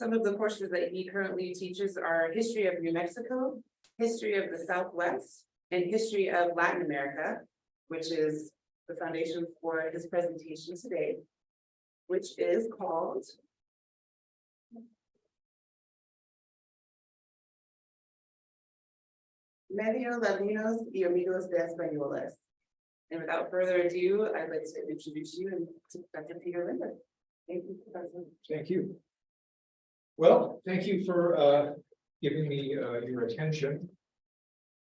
Some of the courses that he currently teaches are history of New Mexico, history of the Southwest, and history of Latin America, which is the foundation for his presentation today, which is called Medio, ladinos, amigos, espanoles. And without further ado, I'd like to introduce you to Dr. Peter Linder. Thank you, Professor. Thank you. Well, thank you for giving me your attention.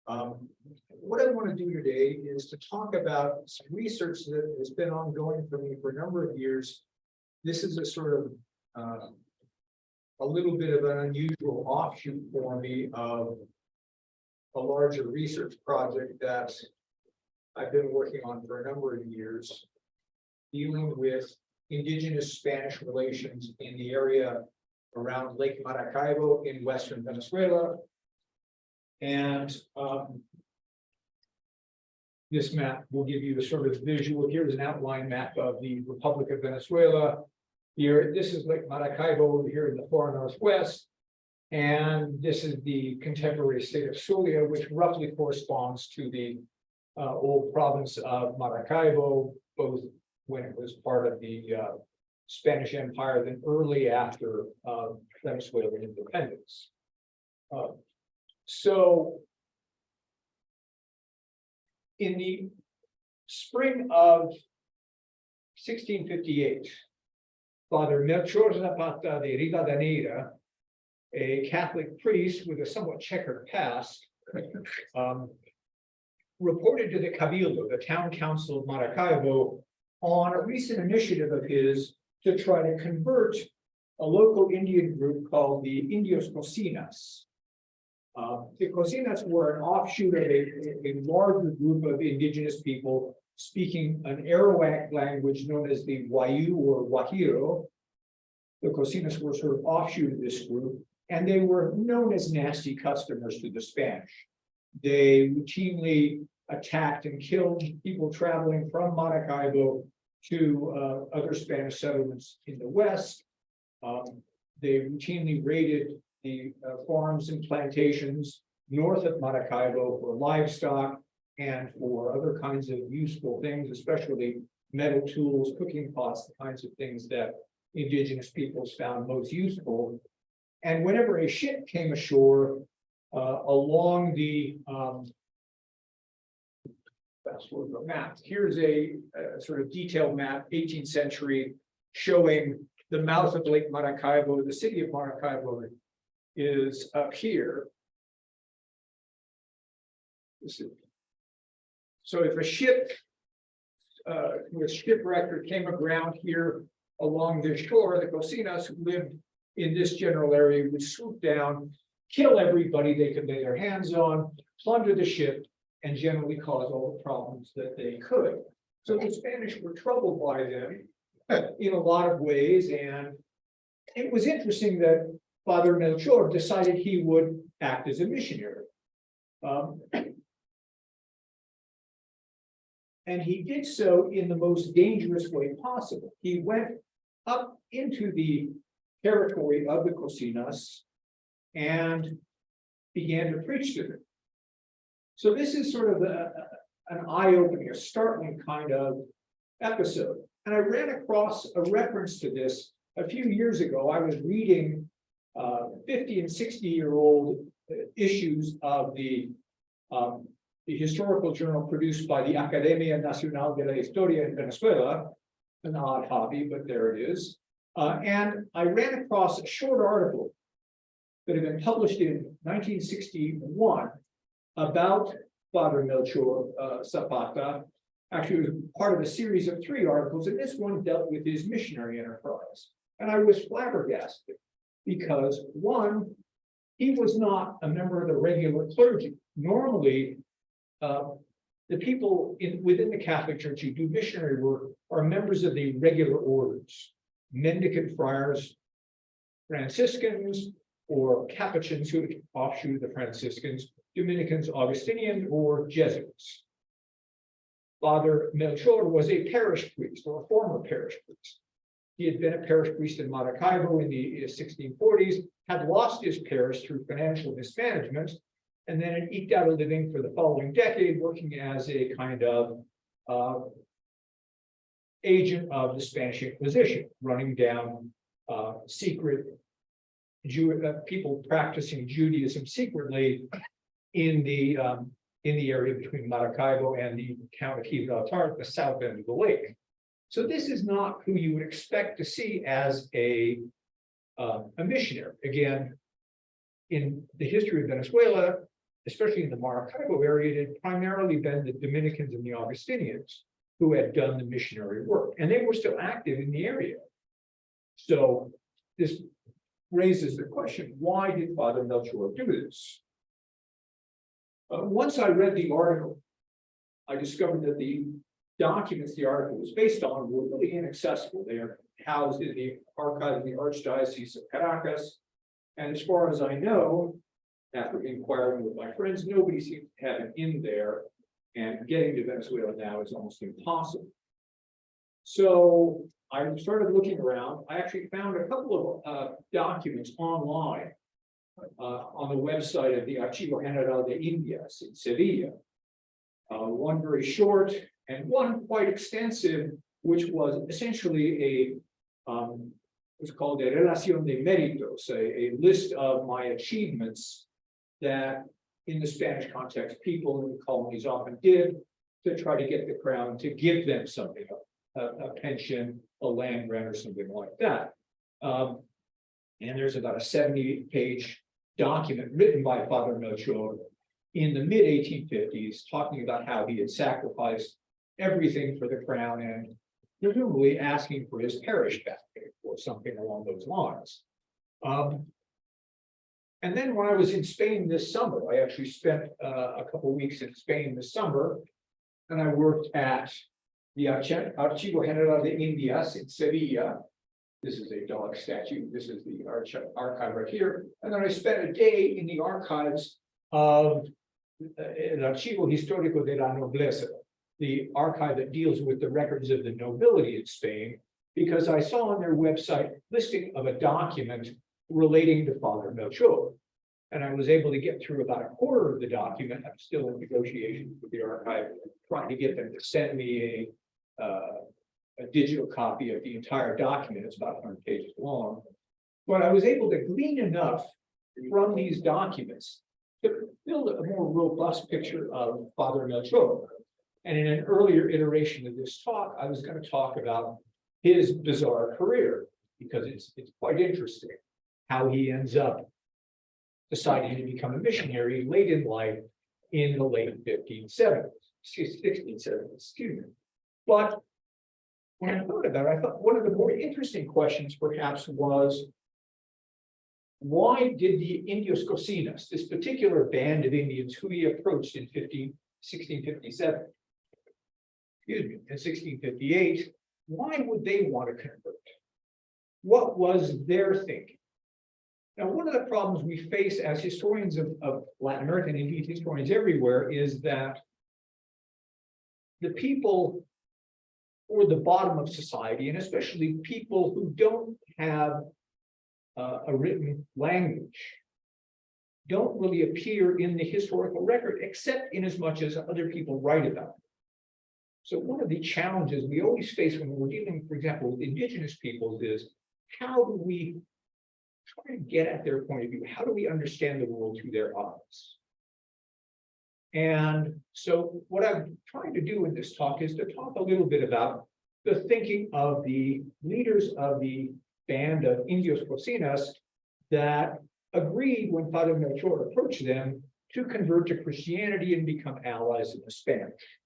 What I want to do today is to talk about some research that has been ongoing for me for a number of years. This is a sort of a little bit of an unusual offshoot for me of a larger research project that I've been working on for a number of years, dealing with indigenous Spanish relations in the area around Lake Maracaibo in Western Venezuela. And this map will give you the sort of visual. Here's an outline map of the Republic of Venezuela. Here, this is Lake Maracaibo over here in the far northwest. And this is the contemporary state of Zulia, which roughly corresponds to the old province of Maracaibo, both when it was part of the Spanish Empire, then early after Venezuelan independence. So in the spring of 1658, Father Melchor Zapata de Rivadeneira, a Catholic priest with a somewhat checkered past, reported to the Cabildo, the town council of Maracaibo, on a recent initiative of his to try to convert a local Indian group called the Indios Cocinas. The Cocinas were an offshoot of a larger group of indigenous people speaking an Arawak language known as the Wayu or Guajiro. The Cocinas were sort of offshoot of this group, and they were known as nasty customers to the Spanish. They routinely attacked and killed people traveling from Maracaibo to other Spanish settlements in the West. They routinely raided the farms and plantations north of Maracaibo for livestock and for other kinds of useful things, especially metal tools, cooking pots, the kinds of things that indigenous peoples found most useful. And whenever a ship came ashore along the map, here's a sort of detailed map, 18th century, showing the mouth of Lake Maracaibo. The city of Maracaibo is up here. So if a ship with shipwrecked or came aground here along this shore, the Cocinas who lived in this general area would swoop down, kill everybody they could lay their hands on, plunder the ship, and generally cause all the problems that they could. So the Spanish were troubled by them in a lot of ways, and it was interesting that Father Melchor decided he would act as a missionary. And he did so in the most dangerous way possible. He went up into the territory of the Cocinas and began to preach to them. So this is sort of an eye-opening, a startling kind of episode. And I ran across a reference to this a few years ago. I was reading 50 and 60-year-old issues of the historical journal produced by the Academia Nacional de la Historia in Venezuela, an odd hobby, but there it is. And I ran across a short article that had been published in 1961 about Father Melchor Zapata. Actually, it was part of a series of 3 articles, and this one dealt with his missionary enterprise. And I was flabbergasted because, one, he was not a member of the regular clergy. Normally, the people within the Catholic Church who do missionary work are members of the regular orders, mendicant friars, Franciscans, or Capuchins, who offshoot the Franciscans, Dominicans, Augustinian, or Jesuits. Father Melchor was a parish priest, or a former parish priest. He had been a parish priest in Maracaibo in the 1640s, had lost his parish through financial mismanagement, and then had eked out a living for the following decade, working as a kind of agent of the Spanish Inquisition, running down secret people practicing Judaism secretly in the area between Maracaibo and the town of Gibraltar, the south end of the lake. So this is not who you would expect to see as a missionary. Again, in the history of Venezuela, especially in the Maracaibo area, it had primarily been the Dominicans and the Augustinians who had done the missionary work, and they were still active in the area. So this raises the question, why did Father Melchor do this? Once I read the article, I discovered that the documents the article was based on were really inaccessible. They are housed in the archive of the Archdiocese of Caracas. And as far as I know, after inquiring with my friends, nobody seems to have it in there. And getting to Venezuela now is almost impossible. So I started looking around. I actually found a couple of documents online on the website of the Archivo General de Indias in Sevilla. One very short and one quite extensive, which was essentially what's called a relación de méritos, a list of my achievements that in the Spanish context, people in the colonies often did to try to get the crown to give them something, a pension, a land grant, or something like that. And there's about a 70-page document written by Father Melchor in the mid-1850s, talking about how he had sacrificed everything for the crown and presumably asking for his parish back or something along those lines. And then when I was in Spain this summer, I actually spent a couple of weeks in Spain this summer, and I worked at the Archivo General de Indias in Sevilla. This is a dog statue. This is the archive right here. And then I spent a day in the archives of el Archivo Histórico de la Nobleza, the archive that deals with the records of the nobility in Spain, because I saw on their website listing of a document relating to Father Melchor. And I was able to get through about a quarter of the document. I'm still in negotiations with the archive, trying to get them to send me a digital copy of the entire document. It's about 100 pages long. But I was able to glean enough from these documents to build a more robust picture of Father Melchor. And in an earlier iteration of this talk, I was going to talk about his bizarre career, because it's quite interesting how he ends up deciding to become a missionary late in life in the late 1670s, excuse me. But when I thought about it, I thought one of the more interesting questions perhaps was, why did the Indios Cocinas, this particular band of Indians who he approached in 1657, excuse me, in 1658, why would they want to convert? What was their thinking? Now, one of the problems we face as historians of Latin America, and indeed historians everywhere, is that the people or the bottom of society, and especially people who don't have a written language, don't really appear in the historical record, except in as much as other people write about it. So one of the challenges we always face when we're dealing, for example, with indigenous peoples is, how do we try to get at their point of view? How do we understand the world through their eyes? And so what I'm trying to do in this talk is to talk a little bit about the thinking of the leaders of the band of Indios Cocinas that agreed, when Father Melchor approached them, to convert to Christianity and become allies of the Spanish.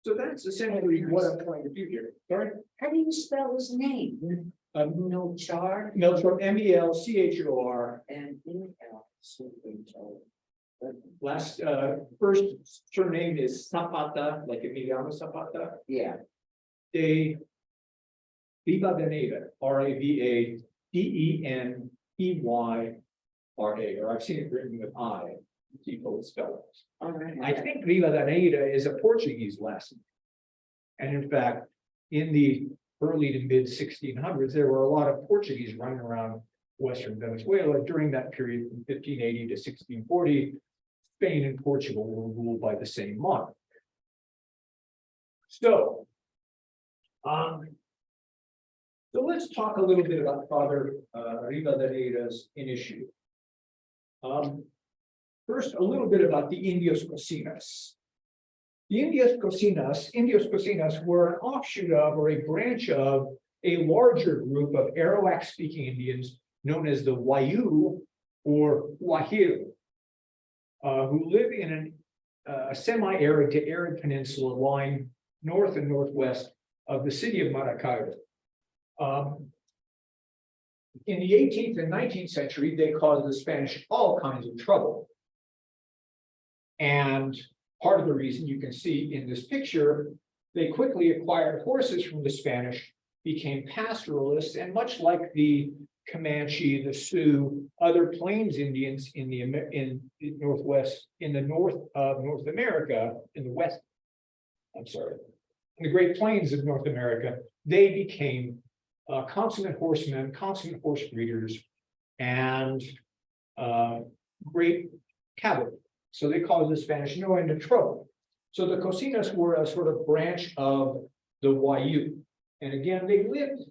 So that's essentially what I'm trying to do here. Sorry? How do you spell his name? Melchor. Melchor, M-E-L-C-H-O-R. And M-E-L-C-H-O-R. Last, first surname is Zapata, like Emiliano Zapata. Yeah. De Rivadeneira, R-A-V-A-D-E-N-E-Y-R-A, or I've seen it written with I, people spell it. All right. I think Rivadeneira is a Portuguese last name. And in fact, in the early to mid 1600s, there were a lot of Portuguese running around Western Venezuela during that period from 1580 to 1640. Spain and Portugal were ruled by the same monarch. So let's talk a little bit about Father Rivadavera's initiative. First, a little bit about the Indios Cocinas. The Indios Cocinas were an offshoot of or a branch of a larger group of Arawak-speaking Indians known as the Wayu or Wahil, who live in a semi-arid to arid peninsula lying north and northwest of the city of Maracaibo. In the 18th and 19th century, they caused the Spanish all kinds of trouble. And part of the reason you can see in this picture, they quickly acquired horses from the Spanish, became pastoralists, and much like the Comanche, the Sioux, other Plains Indians in the Northwest, in the north of North America, in the West, I'm sorry, in the Great Plains of North America, they became consummate horsemen, consummate horse breeders, and great cavalry. So they caused the Spanish no end of trouble. So the Cocinas were a sort of branch of the Wayu. And again, they lived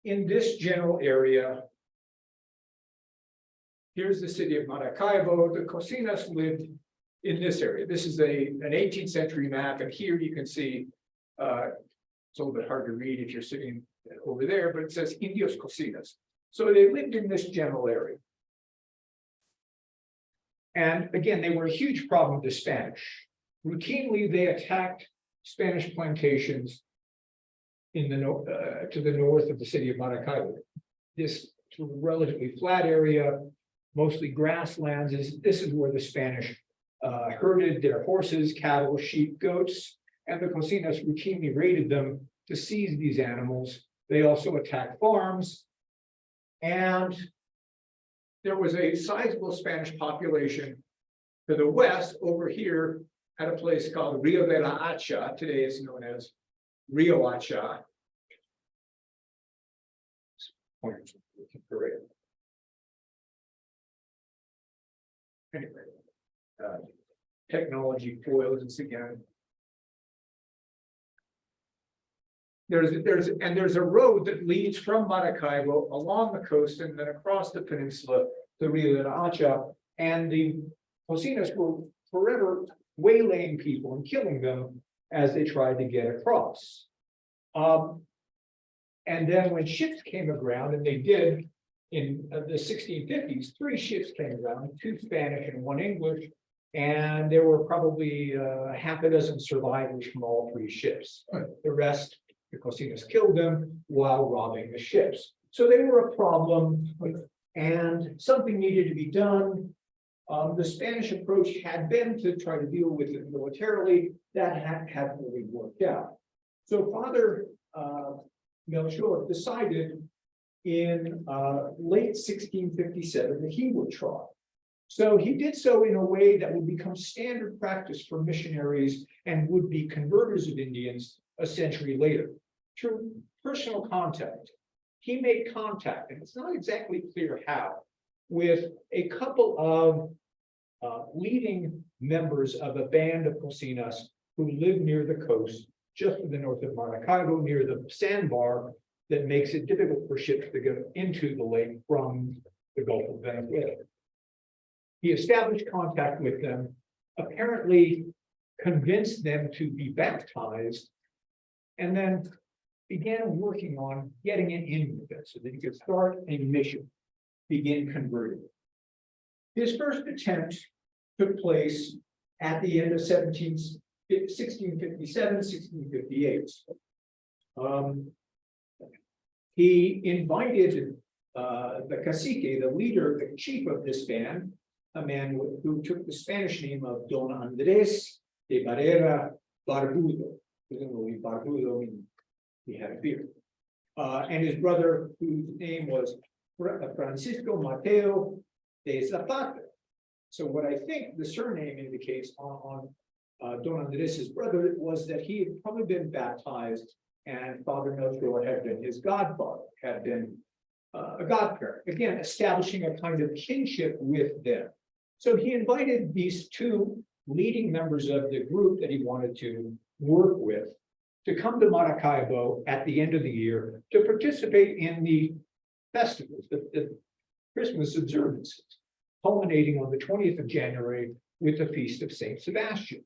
in this general area. Here's the city of Maracaibo. The Cocinas lived in this area. This is an 18th century map. And here you can see, it's a little bit hard to read if you're sitting over there, but it says Indios Cocinas. So they lived in this general area. And again, they were a huge problem with the Spanish. Routinely, they attacked Spanish plantations in the to the north of the city of Maracaibo. This relatively flat area, mostly grasslands, this is where the Spanish herded their horses, cattle, sheep, goats, and the Cocinas routinely raided them to seize these animals. They also attacked farms, and there was a sizable Spanish population to the west over here at a place called Rio de la Hacha. Today it's known as Rio Hacha. Anyway, technology foils us again. There's a road that leads from Maracaibo along the coast and then across the peninsula to Rio de la Hacha, and the Cocinas were forever waylaying people and killing them as they tried to get across. And then when ships came aground, and they did in the 1650s, 3 ships came around, 2 Spanish and 1 English, and there were probably half a dozen survivors from all 3 ships. The rest, the Cocinas killed them while robbing the ships. So they were a problem, and something needed to be done. The Spanish approach had been to try to deal with it militarily. That hadn't really worked out. So Father Melchor decided in late 1657 that he would try. So he did so in a way that would become standard practice for missionaries and would be converters of Indians a century later. Through personal contact, he made contact, and it's not exactly clear how, with a couple of leading members of a band of Cocinas who lived near the coast, just to the north of Maracaibo, near the sandbar that makes it difficult for ships to go into the lake from the Gulf of Venezuela. He established contact with them, apparently convinced them to be baptized, and then began working on getting it in with them so that he could start a mission, begin converting. His first attempt took place at the end of 1657, 1658. He invited the cacique, the leader, the chief of this band, a man who took the Spanish name of Don Andrés de Barrera Barbudo. Presumably Barbudo means he had a beard. And his brother, whose name was Francisco Mateo de Zapata. So what I think the surname indicates on Don Andrés' brother was that he had probably been baptized and Father Melchior had been his godfather, had been a godparent, again, establishing a kind of kinship with them. So he invited these two leading members of the group that he wanted to work with to come to Maracaibo at the end of the year to participate in the festivals, the Christmas observances, culminating on the 20th of January with the feast of Saint Sebastian.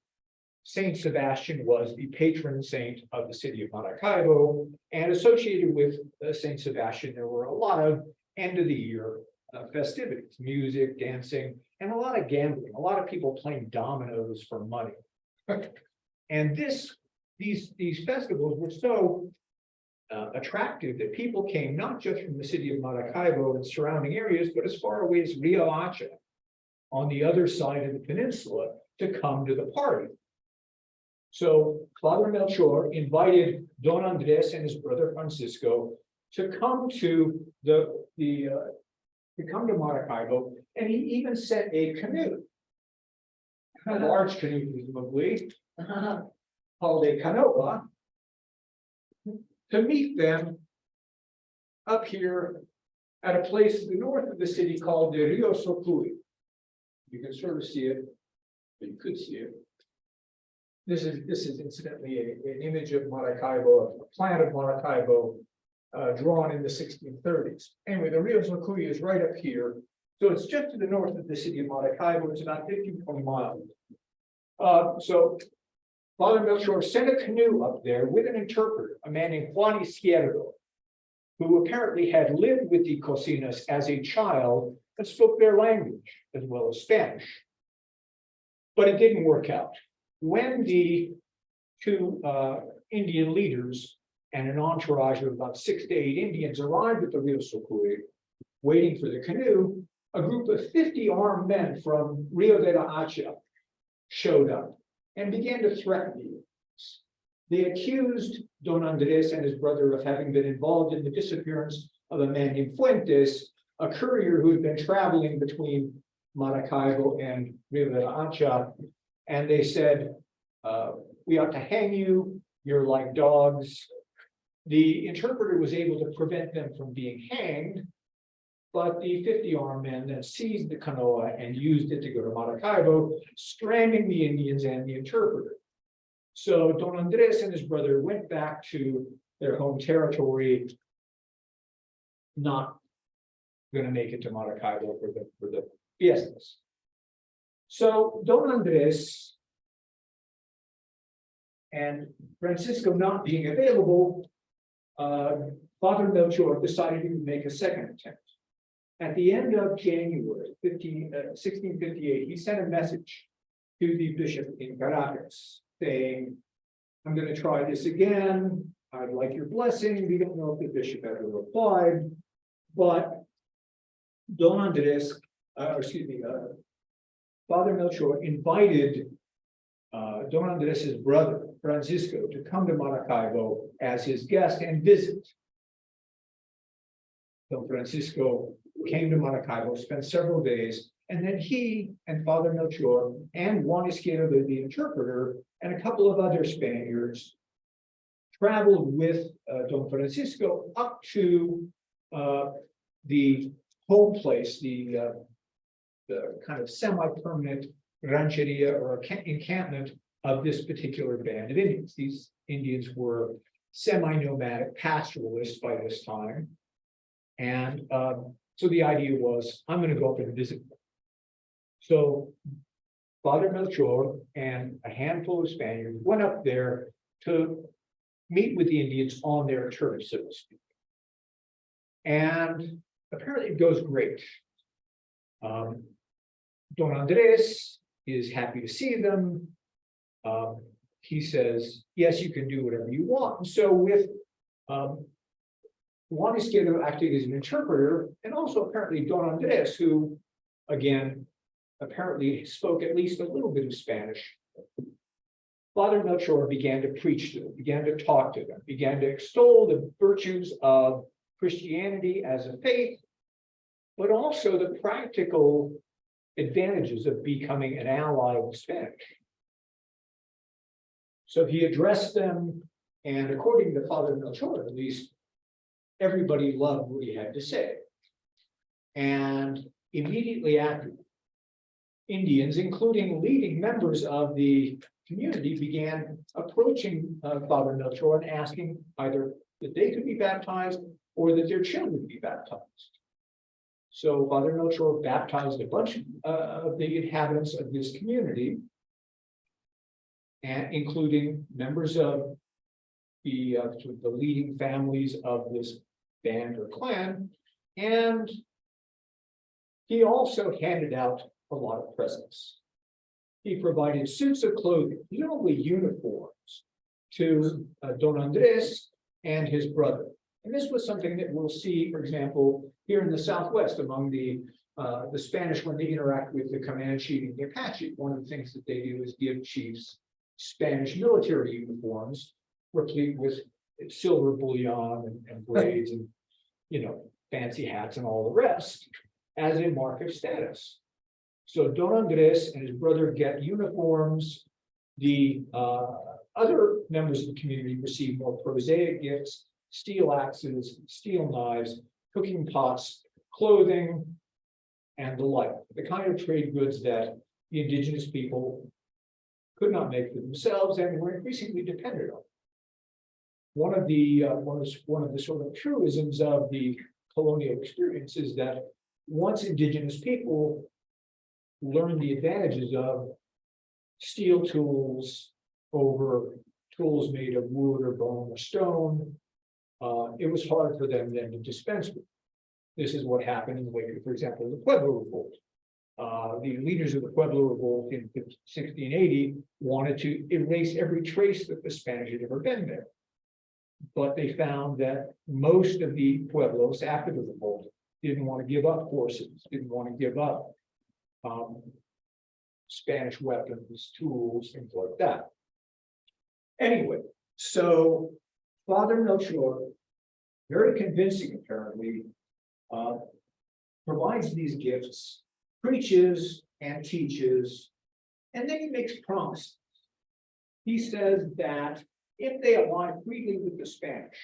Saint Sebastian was the patron saint of the city of Maracaibo, and associated with Saint Sebastian, there were a lot of end of the year festivities, music, dancing, and a lot of gambling, a lot of people playing dominoes for money. And these festivals were so attractive that people came not just from the city of Maracaibo and surrounding areas, but as far away as Rio Hacha, on the other side of the peninsula, to come to the party. So Father Melchior invited Don Andres and his brother Francisco to come to come to Maracaibo, and he even sent a canoe, a large canoe presumably, called a canoa, to meet them up here at a place to the north of the city called the Rio Socui. You can sort of see it, but you could see it. This is incidentally an image of Maracaibo, a plan of Maracaibo drawn in the 1630s. Anyway, the Rio Socui is right up here. So it's just to the north of the city of Maracaibo. It's about 15-20 miles. So Father Melchior sent a canoe up there with an interpreter, a man named Juan Izquierdo, who apparently had lived with the Cocinas as a child and spoke their language as well as Spanish. But it didn't work out. When the two Indian leaders and an entourage of about 6 to 8 Indians arrived at the Rio Socui, waiting for the canoe, a group of 50 armed men from Rio de la Hacha showed up and began to threaten the Indians. They accused Don Andres and his brother of having been involved in the disappearance of a man named Fuentes, a courier who had been traveling between Maracaibo and Rio de la Hacha. And they said, we ought to hang you, you're like dogs. The interpreter was able to prevent them from being hanged, but the 50 armed men then seized the canoa and used it to go to Maracaibo, stranding the Indians and the interpreter. So Don Andres and his brother went back to their home territory, not going to make it to Maracaibo for the fiestas. So Don Andres and Francisco not being available, Father Melchior decided he would make a second attempt. At the end of January 1658, he sent a message to the bishop in Caracas saying, I'm going to try this again. I'd like your blessing. We don't know if the bishop ever replied, but Don Andres, Father Melchior invited Don Andres' brother, Francisco, to come to Maracaibo as his guest and visit. Don Francisco came to Maracaibo, spent several days, and then he and Father Melchior and Juan Izquierdo, the interpreter, and a couple of other Spaniards traveled with Don Francisco up to the home place, the kind of semi-permanent rancheria or encampment of this particular band of Indians. These Indians were semi-nomadic pastoralists by this time. And so the idea was, I'm going to go up and visit them. So Father Melchior and a handful of Spaniards went up there to meet with the Indians on their turf, so to speak. And apparently it goes great. Don Andres is happy to see them. He says, yes, you can do whatever you want. So with Juan Izquierdo acting as an interpreter, and also apparently Don Andres, who, again, apparently spoke at least a little bit of Spanish, Father Melchior began to preach to them, began to talk to them, began to extol the virtues of Christianity as a faith, but also the practical advantages of becoming an ally of Spanish. So he addressed them And according to Father Melchor, at least, everybody loved what he had to say. And immediately after, Indians, including leading members of the community, began approaching Father Melchor and asking either that they could be baptized or that their children be baptized. So Father Melchor baptized a bunch of the inhabitants of this community, and including members of the leading families of this band or clan, and he also handed out a lot of presents. He provided suits of clothing, usually uniforms, to Don Andres and his brother. And this was something that we'll see, for example, here in the Southwest among the Spanish when they interact with the Comanche and the Apache. One of the things that they do is give chiefs Spanish military uniforms, replete with silver bullion and braids and, fancy hats and all the rest, as a mark of status. So Don Andres and his brother get uniforms. The other members of the community receive more prosaic gifts: steel axes, steel knives, cooking pots, clothing, and the like. The kind of trade goods that the indigenous people could not make for themselves and were increasingly dependent on. One of the sort of truisms of the colonial experience is that once indigenous people learned the advantages of steel tools over tools made of wood or bone or stone, it was hard for them then to dispense with. This is what happened in the wake of, for example, the Pueblo Revolt. The leaders of the Pueblo Revolt in 1680 wanted to erase every trace that the Spanish had ever been there. But they found that most of the Pueblos after the revolt didn't want to give up horses, didn't want to give up Spanish weapons, tools, things like that. Anyway, so Father Melchor, very convincing apparently, provides these gifts, preaches and teaches, and then he makes promises. He says that if they ally freely with the Spanish,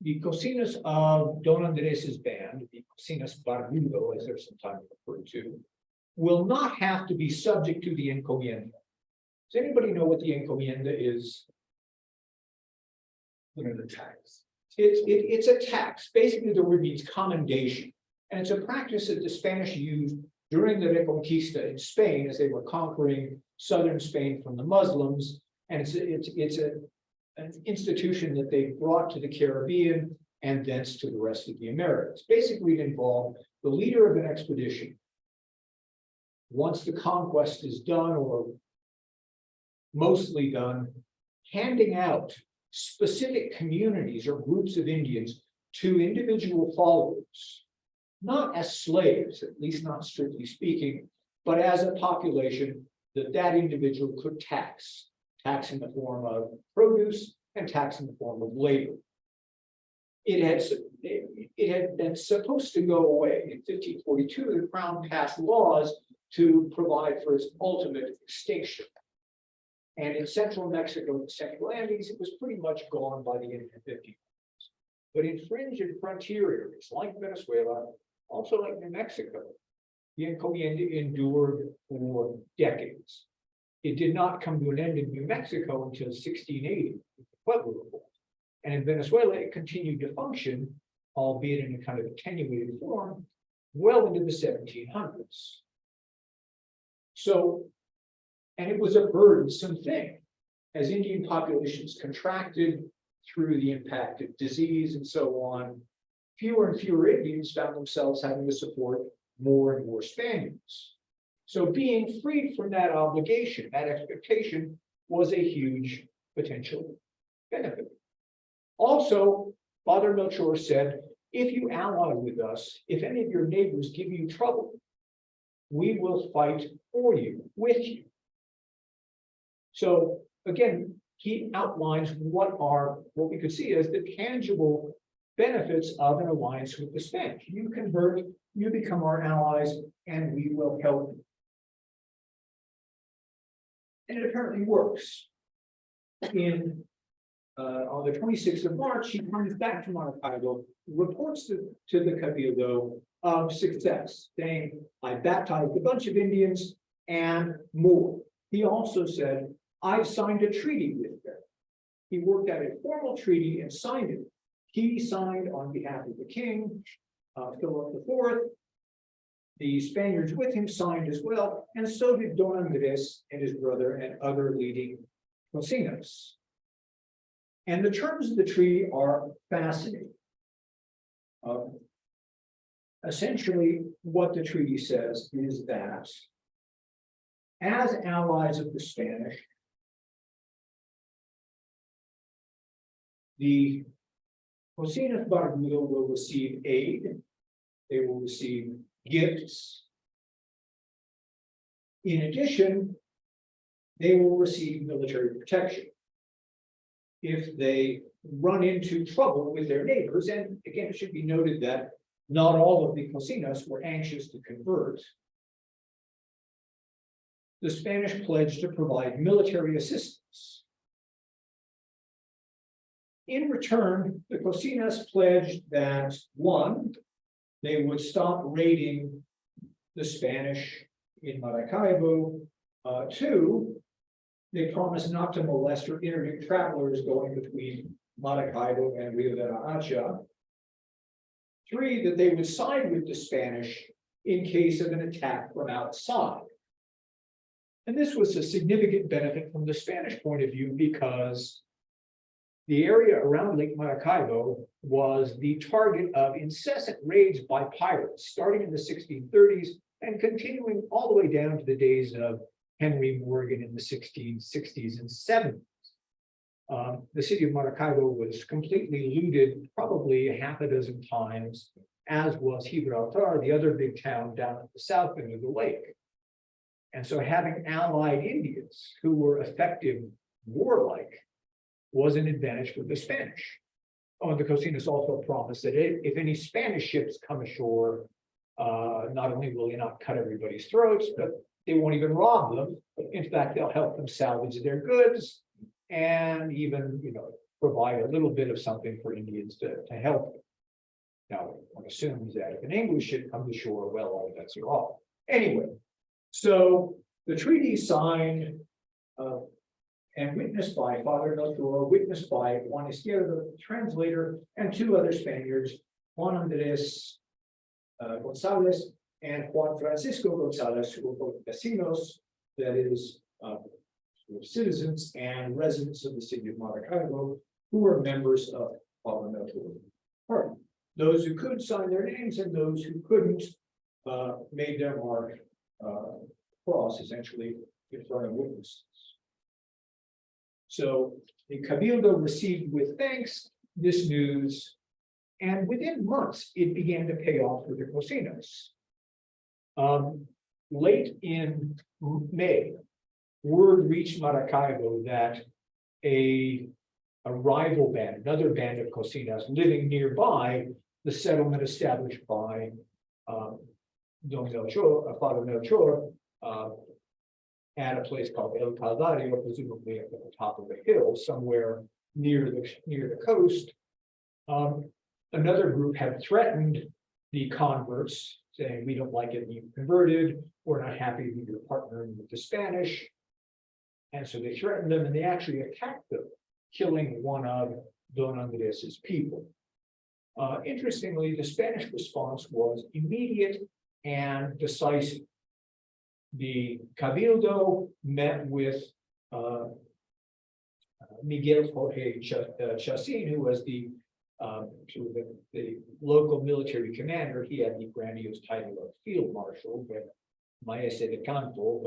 the cocinas of Don Andres's band, the cocinas barbudo, as they're sometimes referred to, will not have to be subject to the encomienda. Does anybody know what the encomienda is? The tax. It's a tax. Basically, the word means commendation. And it's a practice that the Spanish used during the Reconquista in Spain as they were conquering southern Spain from the Muslims. And it's an institution that they brought to the Caribbean and thence to the rest of the Americas. Basically, it involved the leader of an expedition. Once the conquest is done, or mostly done, handing out specific communities or groups of Indians to individual followers, not as slaves, at least not strictly speaking, but as a population that individual could tax in the form of produce and tax in the form of labor. It had been supposed to go away. In 1542, the Crown passed laws to provide for its ultimate extinction. And in central Mexico and the Central Andes, it was pretty much gone by the end of the 50s. But in fringe and frontier areas like Venezuela, also like New Mexico, the encomienda endured for decades. It did not come to an end in New Mexico until 1680, with the Pueblo Revolt. And in Venezuela, it continued to function, albeit in a kind of attenuated form, well into the 1700s. So, and it was a burdensome thing. As Indian populations contracted through the impact of disease and so on, fewer and fewer Indians found themselves having to support more and more Spaniards. So being freed from that obligation, that expectation, was a huge potential benefit. Also, Father Melchor said, if you ally with us, if any of your neighbors give you trouble, we will fight for you, with you. So again, he outlines what we could see as the tangible benefits of an alliance with the Spanish. You convert, you become our allies, and we will help you. And it apparently works. In on the 26th of March, he comes back to Maracaibo, reports to the Cabildo of success, saying, I baptized a bunch of Indians and more. He also said, I signed a treaty with them. He worked out a formal treaty and signed it. He signed on behalf of the king, Philip IV. The Spaniards with him signed as well, and so did Don Andres and his brother and other leading cocinas. And the terms of the treaty are fascinating. Essentially, what the treaty says is that as allies of the Spanish, the Cocinas Barbudo will receive aid, they will receive gifts. In addition, they will receive military protection if they run into trouble with their neighbors. And again, it should be noted that not all of the cocinas were anxious to convert. The Spanish pledged to provide military assistance. In return, the cocinas pledged that, one, they would stop raiding the Spanish in Maracaibo. Two, they promised not to molest or interdict travelers going between Maracaibo and Rio de la Hacha. Three, that they would side with the Spanish in case of an attack from outside. And this was a significant benefit from the Spanish point of view because the area around Lake Maracaibo was the target of incessant raids by pirates, starting in the 1630s and continuing all the way down to the days of Henry Morgan in the 1660s and 70s. The city of Maracaibo was completely looted probably a half a dozen times, as was Gibraltar, the other big town down at the south end of the lake. And so having allied Indians who were effective, warlike, was an advantage for the Spanish. Oh, and the cocinas also promised that if any Spanish ships come ashore, not only will they not cut everybody's throats, but they won't even rob them. But in fact, they'll help them salvage their goods and even, provide a little bit of something for Indians to help them. Now, one assumes that if an English ship comes ashore, well, all bets are off. Anyway, so the treaty signed and witnessed by Father Melchor, witnessed by Juan Izquierdo, the translator, and two other Spaniards, Juan Andres Gonzalez and Juan Francisco Gonzalez, who were both vecinos, that is, citizens and residents of the city of Maracaibo, who were members of Father Melchor's party. Those who could sign their names and those who couldn't made their mark cross, essentially, in front of witnesses. So the Cabildo received with thanks this news, and within months, it began to pay off for the cocinas. Late in May, word reached Maracaibo that a rival band, another band of cocinas living nearby the settlement established by Don Melchor, Father Melchor, at a place called El Calvario, presumably at the top of a hill somewhere near the coast. Another group had threatened the converts, saying, we don't like it being converted, we're not happy that you're partnering with the Spanish. And so they threatened them and they actually attacked them, killing one of Don Andres's people. Interestingly, the Spanish response was immediate and decisive. The Cabildo met with Miguel Jorge Chacin, who was the local military commander. He had the grandiose title of field marshal, but maese de campo,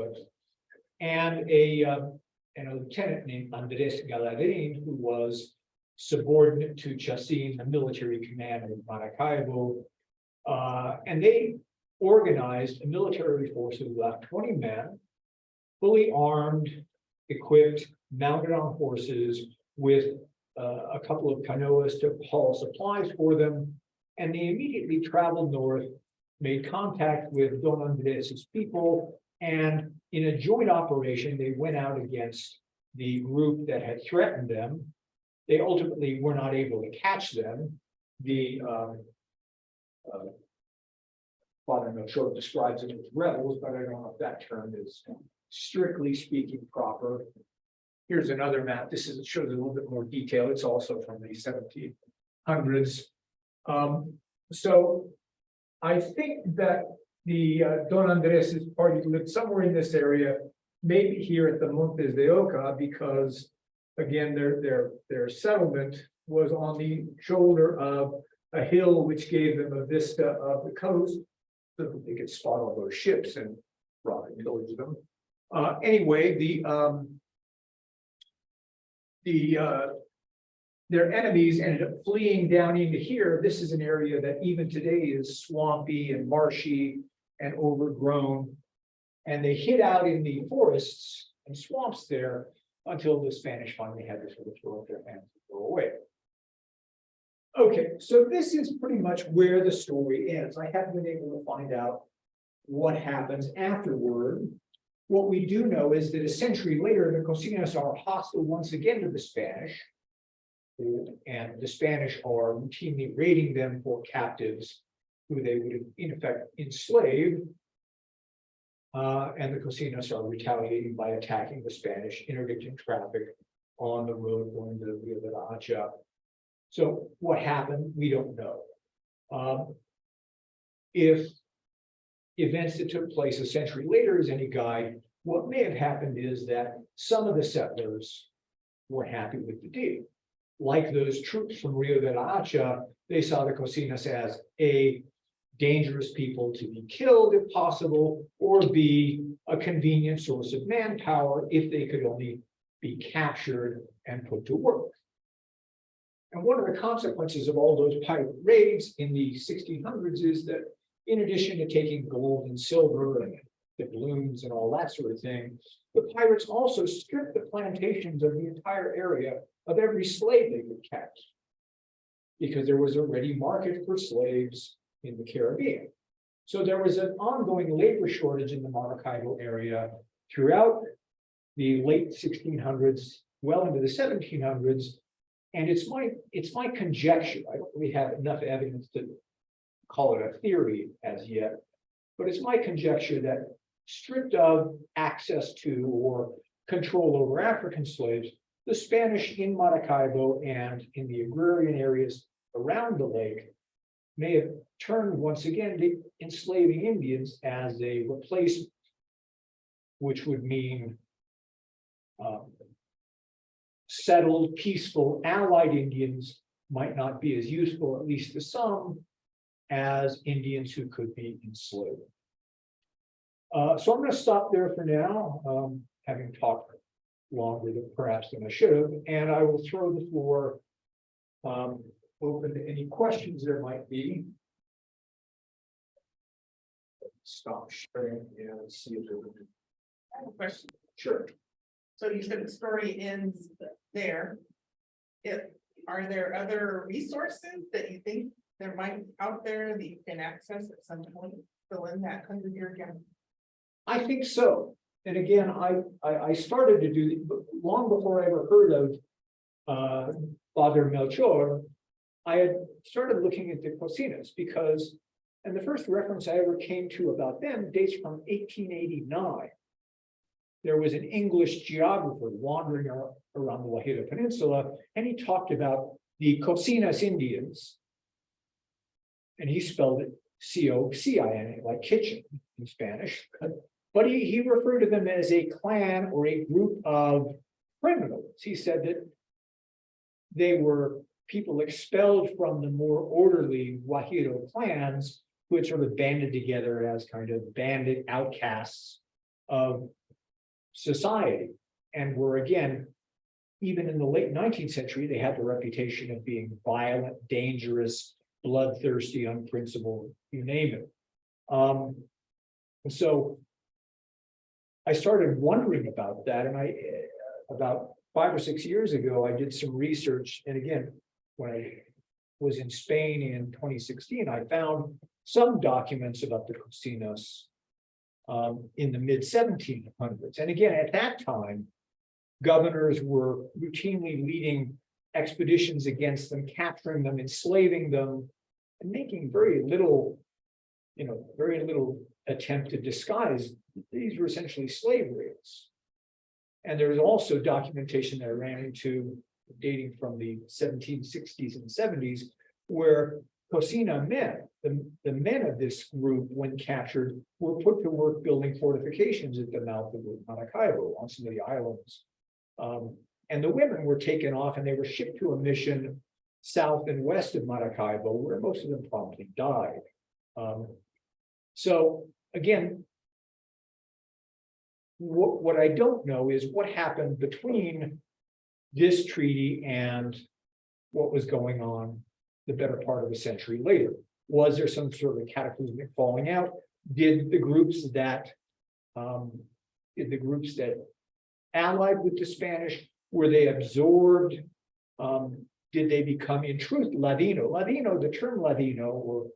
and a lieutenant named Andres Galadrin, who was subordinate to Chacin, the military commander of Maracaibo, and they organized a military force of about 20 men, fully armed, equipped, mounted on horses, with a couple of canoas to haul supplies for them. And they immediately traveled north, made contact with Don Andres's people, and in a joint operation, they went out against the group that had threatened them. They ultimately were not able to catch them. The Father Melchor describes it as rebels, but I don't know if that term is strictly speaking proper. Here's another map. This shows a little bit more detail. It's also from the 1700s. So I think that the Don Andres' party lived somewhere in this area, maybe here at the Montes de Oca, because again, their settlement was on the shoulder of a hill which gave them a vista of the coast, so that they could spot all those ships and rob and pillage them. Anyway, their enemies ended up fleeing down into here. This is an area that even today is swampy and marshy and overgrown. And they hid out in the forests and swamps there until the Spanish finally had to sort of throw up their hands and go away. Okay, so this is pretty much where the story ends. I haven't been able to find out what happens afterward. What we do know is that a century later, the Cocinas are hostile once again to the Spanish. And the Spanish are routinely raiding them for captives who they would in effect enslave. And the Cocinas are retaliating by attacking the Spanish, interdicting traffic on the road going to Rio de la Hacha. So what happened, we don't know. If events that took place a century later is any guide, what may have happened is that some of the settlers were happy with the deal. Like those troops from Rio de la Hacha, they saw the Cocinas as A, dangerous people to be killed if possible, or B, a convenient source of manpower if they could only be captured and put to work. And one of the consequences of all those pirate raids in the 1600s is that in addition to taking gold and silver and doubloons and all that sort of thing, the pirates also stripped the plantations of the entire area of every slave they could catch, because there was a ready market for slaves in the Caribbean. So there was an ongoing labor shortage in the Maracaibo area throughout the late 1600s, well into the 1700s. And it's my conjecture, I don't really have enough evidence to call it a theory as yet, but it's my conjecture that stripped of access to or control over African slaves, the Spanish in Maracaibo and in the agrarian areas around the lake may have turned once again to enslaving Indians as a replacement, which would mean settled, peaceful, allied Indians might not be as useful, at least to some, as Indians who could be enslaved. So I'm going to stop there for now, having talked longer than perhaps than I should have, and I will throw the floor open to any questions there might be. Stop sharing and see if there I have a question. Sure. So you said the story ends there. Are there other resources that you think there might out there that you can access at some point, fill in that 100-year gap? I think so. And again, I started to do long before I ever heard of Father Melchor. I had started looking at the Cocinas because, and the first reference I ever came to about them dates from 1889. There was an English geographer wandering around the Guajira Peninsula, and he talked about the Cocinas Indians, and he spelled it C-O-C-I-N, like kitchen in Spanish. But he referred to them as a clan or a group of criminals. He said that they were people expelled from the more orderly Guajiro clans who had sort of banded together as kind of bandit outcasts of society, and were again, even in the late 19th century, they had the reputation of being violent, dangerous, bloodthirsty, unprincipled, you name it. So I started wondering about that, and about 5 or 6 years ago, I did some research, and again, when I was in Spain in 2016, I found some documents about the Cocinas in the mid 1700s. And again, at that time, governors were routinely leading expeditions against them, capturing them, enslaving them, and making very little, very little attempt to disguise. These were essentially slave raids. And there was also documentation that I ran into dating from the 1760s and 70s, where Cocina men, the men of this group, when captured, were put to work building fortifications at the mouth of the Maracaibo on some of the islands. And the women were taken off and they were shipped to a mission south and west of Maracaibo, where most of them promptly died. So again, what I don't know is what happened between this treaty and what was going on the better part of a century later. Was there some sort of cataclysmic falling out? Did the groups that allied with the Spanish, were they absorbed? Did they become in truth Ladino? Ladino, the term Ladino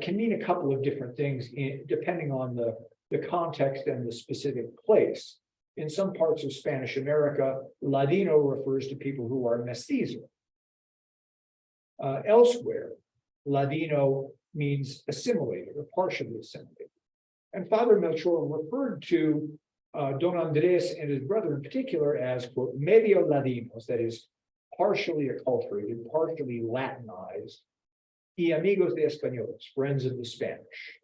can mean a couple of different things depending on the context and the specific place. In some parts of Spanish America, Ladino refers to people who are mestizo. Elsewhere, Ladino means assimilated or partially assimilated. And Father Melchor referred to Don Andres and his brother in particular as, quote, Medio ladinos, that is, partially acculturated, partially Latinized, y amigos de españoles, friends of the Spanish.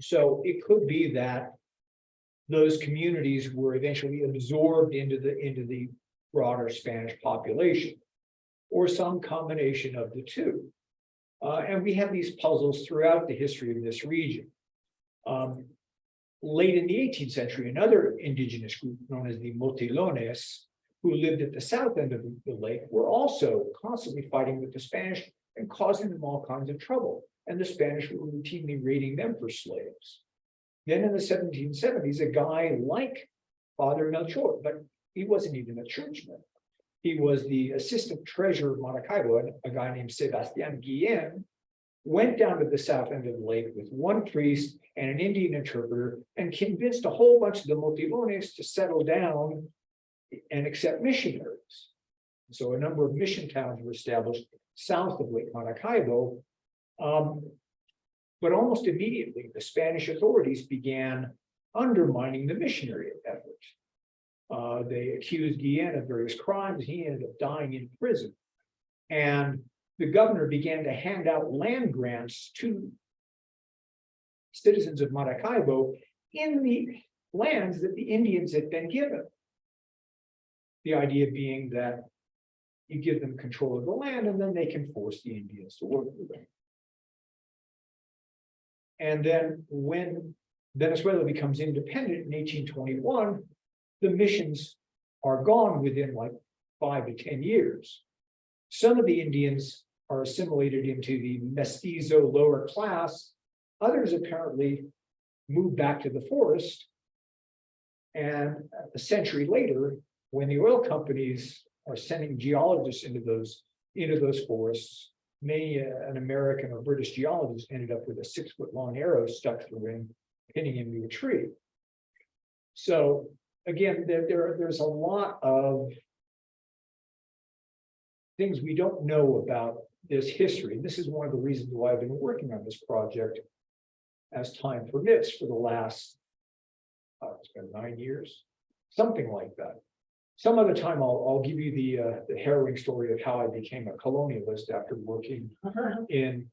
So it could be that those communities were eventually absorbed into the broader Spanish population, or some combination of the two. And we have these puzzles throughout the history of this region. Late in the 18th century, another indigenous group known as the Motilones, who lived at the south end of the lake, were also constantly fighting with the Spanish and causing them all kinds of trouble. And the Spanish were routinely raiding them for slaves. Then in the 1770s, a guy like Father Melchor, but he wasn't even a churchman. He was the assistant treasurer of Maracaibo, a guy named Sebastian Guillen, went down to the south end of the lake with one priest and an Indian interpreter and convinced a whole bunch of the Motilones to settle down and accept missionaries. So a number of mission towns were established south of Lake Maracaibo. But almost immediately, the Spanish authorities began undermining the missionary effort. They accused Guillen of various crimes. He ended up dying in prison. And the governor began to hand out land grants to citizens of Maracaibo in the lands that the Indians had been given. The idea being that you give them control of the land and then they can force the Indians to work with them. And then when Venezuela becomes independent in 1821, the missions are gone within like 5 to 10 years. Some of the Indians are assimilated into the mestizo lower class. Others apparently move back to the forest. And a century later, when the oil companies are sending geologists into those forests, an American or British geologist ended up with a 6-foot-long arrow stuck through him, pinning him to a tree. So again, there's a lot of things we don't know about this history. And this is one of the reasons why I've been working on this project as time permits for the last, it's been 9 years, something like that. Some other time I'll give you the harrowing story of how I became a colonialist after working in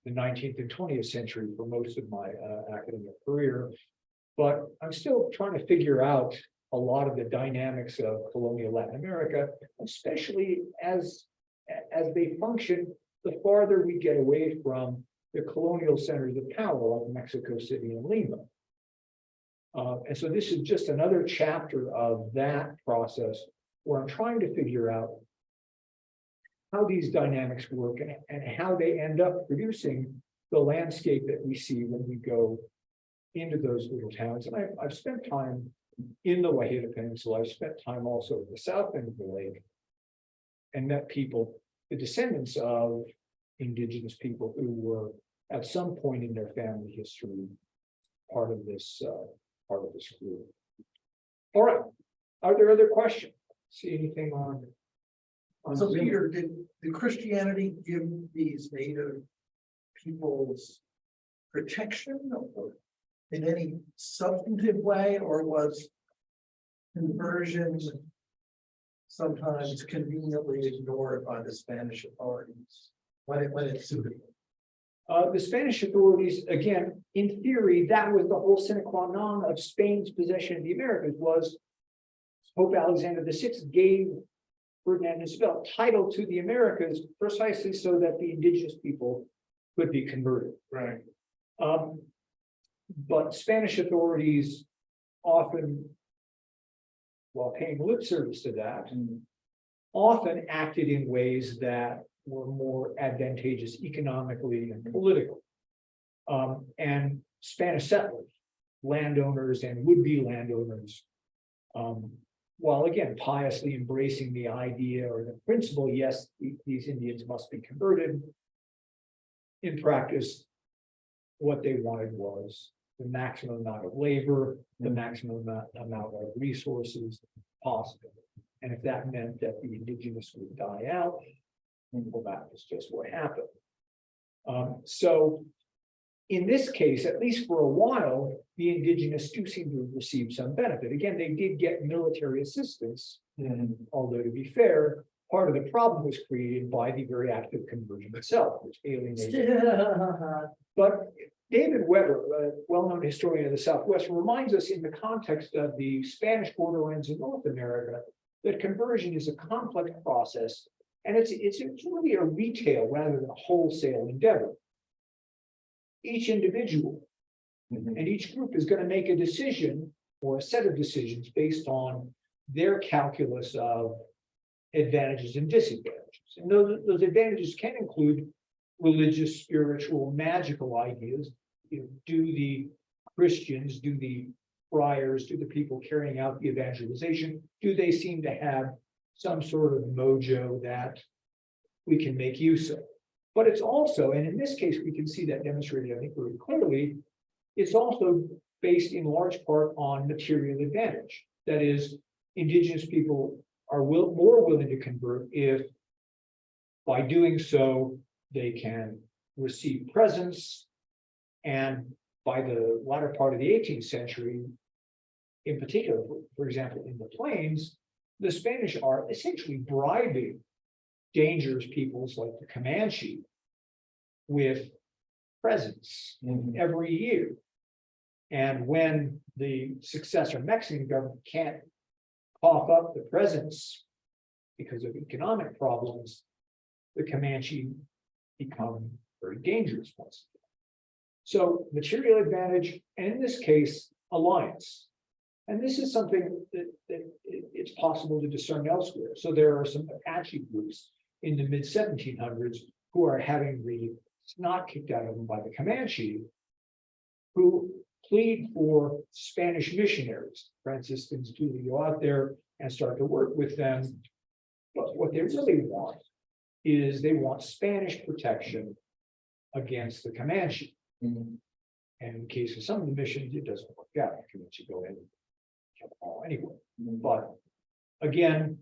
the 19th and 20th century for most of my academic career. But I'm still trying to figure out a lot of the dynamics of colonial Latin America, especially as they function the farther we get away from the colonial centers of power like Mexico City and Lima. And so this is just another chapter of that process where I'm trying to figure out how these dynamics work and how they end up producing the landscape that we see when we go into those little towns. And I've spent time in the Wajida Peninsula. I've spent time also at the south end of the lake and met people, the descendants of indigenous people who were at some point in their family history part of this group. All right. Are there other questions? see anything on. So Zoom? Peter, did Christianity give these native peoples protection or in any substantive way, or was conversion sometimes conveniently ignored by the Spanish authorities when it suited them? The Spanish authorities, again, in theory, that was the whole sine qua non of Spain's possession of the Americas was Pope Alexander VI gave Ferdinand and Isabel title to the Americas precisely so that the indigenous people could be converted. Right. But Spanish authorities often, while paying lip service to that, often acted in ways that were more advantageous economically and politically. And Spanish settlers, landowners and would-be landowners, while again piously embracing the idea or the principle, yes, these Indians must be converted. In practice, what they wanted was the maximum amount of labor, the maximum amount of resources possible. And if that meant that the indigenous would die out, well, that was just what happened. So in this case, at least for a while, the indigenous do seem to have received some benefit. Again, they did get military assistance, although to be fair, part of the problem was created by the very act of conversion itself, which alienated. But David Weber, a well-known historian of the Southwest, reminds us in the context of the Spanish borderlands in North America that conversion is a complex process, and it's really a retail rather than a wholesale endeavor. Each individual and each group is going to make a decision or a set of decisions based on their calculus of advantages and disadvantages. And those advantages can include religious, spiritual, magical ideas. You know, do the Christians, do the friars, do the people carrying out the evangelization, do they seem to have some sort of mojo that we can make use of? But it's also, and in this case, we can see that demonstrated, I think, very clearly, it's also based in large part on material advantage. That is, indigenous people are more willing to convert if by doing so, they can receive presents. And by the latter part of the 18th century, in particular, for example, in the plains, the Spanish are essentially bribing dangerous peoples like the Comanche with presents every year. And when the successor Mexican government can't cough up the presents because of economic problems, the Comanche become very dangerous ones. So material advantage, and in this case, alliance. And this is something that it's possible to discern elsewhere. So there are some Apache groups in the mid-1700s who are having the snot kicked out of them by the Comanche, who plead for Spanish missionaries. Franciscans do go out there and start to work with them. But what they really want is they want Spanish protection against the Comanche. And in case of some of the missions, it doesn't work out. The Comanche go ahead and kill them all anyway. But again,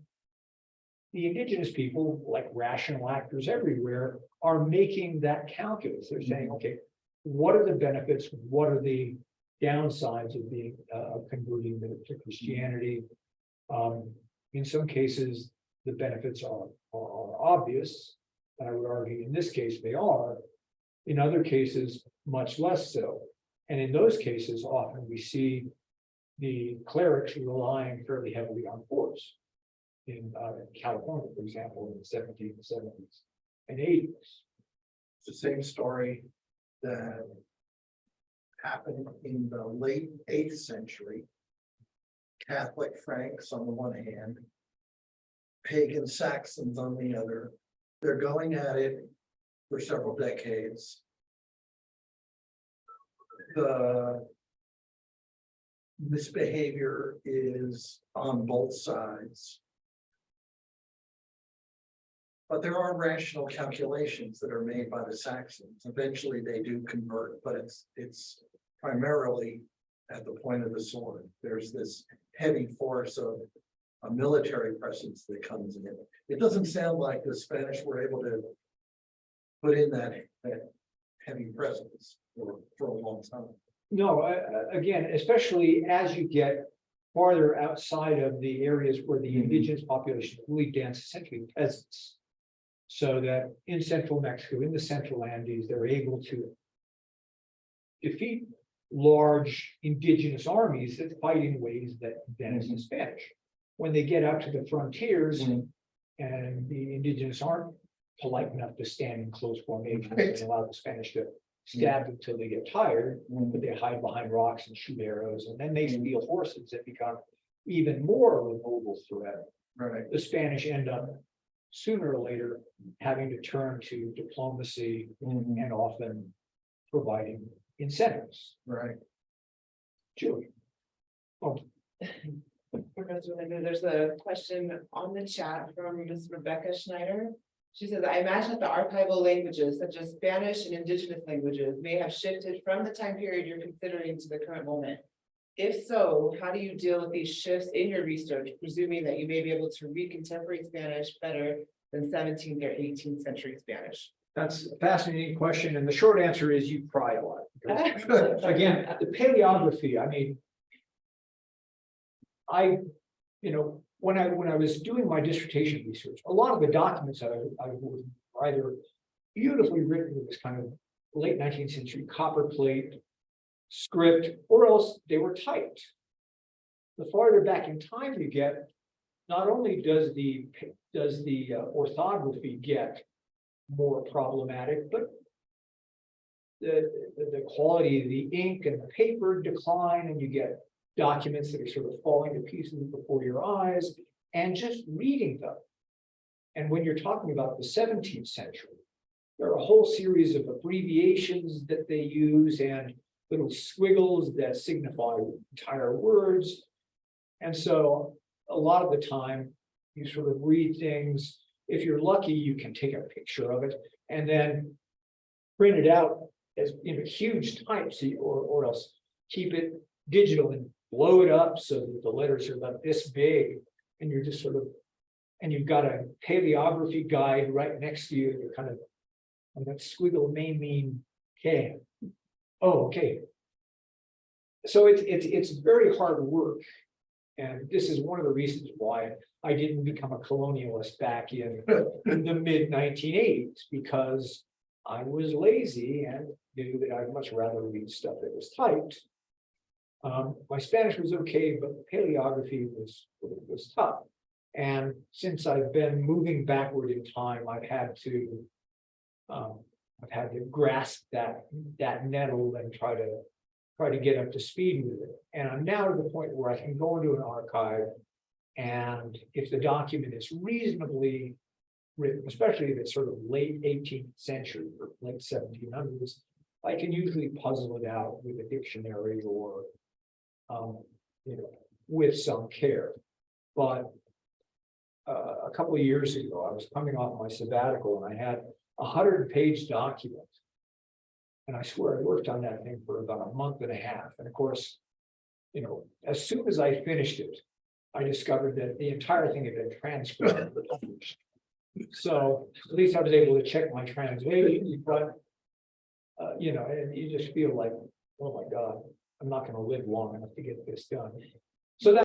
the indigenous people, like rational actors everywhere, are making that calculus. They're saying, okay, what are the benefits? What are the downsides of being converting to Christianity? In some cases, the benefits are obvious. And I would argue in this case they are. In other cases, much less so. And in those cases, often we see the clerics relying fairly heavily on force. In California, for example, in the 1770s and 80s. It's the same story that happened in the late 8th century. Catholic Franks on the one hand, pagan Saxons on the other. They're going at it for several decades. The misbehavior is on both sides. But there are rational calculations that are made by the Saxons. Eventually they do convert, but it's primarily at the point of the sword. There's this heavy force of a military presence that comes in. It doesn't sound like the Spanish were able to put in that heavy presence for a long time. No, again, especially as you get farther outside of the areas where the indigenous population really dance essentially peasants. So that in central Mexico, in the central Andes, they're able to defeat large indigenous armies that fight in ways that dance the Spanish. When they get out to the frontiers and the indigenous aren't polite enough to stand in close formation and allow the Spanish to stab them until they get tired, but they hide behind rocks and shoot arrows, and then they steal horses that become even more of a mobile threat. Right. The Spanish end up sooner or later having to turn to diplomacy and often providing incentives. Right. Julie. Oh, For those who don't know, there's a question on the chat from Ms. Rebecca Schneider. She says, I imagine that the archival languages such as Spanish and indigenous languages may have shifted from the time period you're considering to the current moment. If so, how do you deal with these shifts in your research, presuming that you may be able to read contemporary Spanish better than 17th or 18th century Spanish? that's a fascinating question, and the short answer is you cry a lot. Because, again, the paleography, I mean, when I was doing my dissertation research, a lot of the documents that I was either beautifully written with this kind of late 19th century copperplate script, or else they were typed. The farther back in time you get, not only does the orthography get more problematic, but the quality of the ink and the paper decline, and you get documents that are sort of falling to pieces before your eyes, and just reading them. And when you're talking about the 17th century, there are a whole series of abbreviations that they use and little squiggles that signify entire words. And so a lot of the time you sort of read things. If you're lucky, you can take a picture of it and then print it out as huge type, or else keep it digital and blow it up so that the letters are about this big, and you're just sort of, and you've got a paleography guide right next to you. You're kind of, and that squiggle may mean okay. Oh, okay. So it's very hard work, and this is one of the reasons why I didn't become a colonialist back in the mid 1980s, because I was lazy and knew that I'd much rather read stuff that was typed. My Spanish was okay, but paleography was tough. And since I've been moving backward in time, I've had to grasp that nettle and try to get up to speed with it. And I'm now to the point where I can go into an archive, and if the document is reasonably written, especially if it's sort of late 18th century or late 1700s, I can usually puzzle it out with a dictionary or with some care. But a couple of years ago, I was coming off my sabbatical and I had a 100-page document. And I swear I worked on that thing for about a month and a half. And of course, as soon as I finished it, I discovered that the entire thing had been transcribed. So at least I was able to check my translation, but and you just feel like, oh my God, I'm not going to live long enough to get this done.